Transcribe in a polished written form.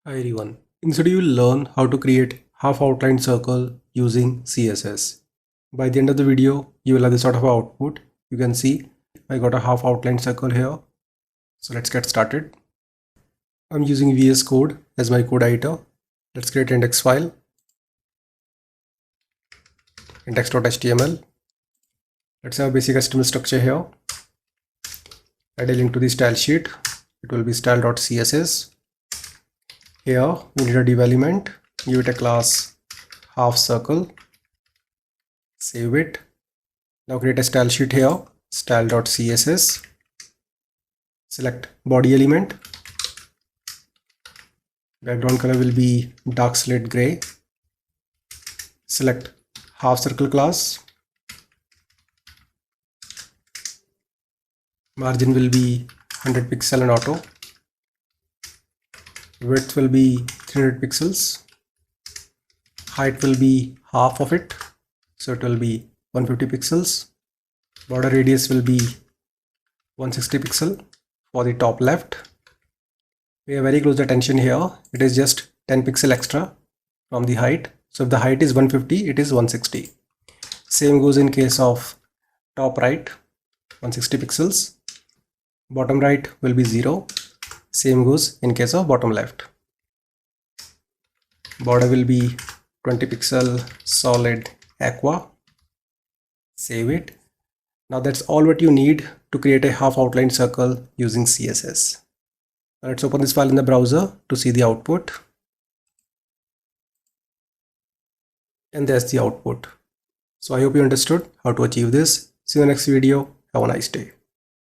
Hi everyone. In this video, you will learn how to create half outline circle using CSS. By the end of the video, you will have this sort of output. You can see I got a half outline circle here. So let's get started. I'm using VS Code as my code editor. Let's create an index file, index.html. Let's have a basic HTML structure here. Add a link to the style sheet. It will be style.css. Here we need a div element, give it a class half circle, save it. Now create a style sheet here, style.css, select body element, background color will be dark slate gray, select half circle class, margin will be 100 pixel and auto, width will be 300 pixels, height will be half of it, so it will be 150 pixels, border radius will be 160 pixel for the top left. Pay a very close attention here, it is just 10 pixel extra from the height, so if the height is 150, it is 160. Same goes in case of top right, 160 pixels, bottom right will be 0. Same goes in case of bottom left. Border will be 20 pixel solid aqua. Save it. Now that's all what you need to create a half outline circle using CSS. Now let's open this file in the browser to see the output. And there's the output. So I hope you understood how to achieve this. See you in the next video. Have a nice day.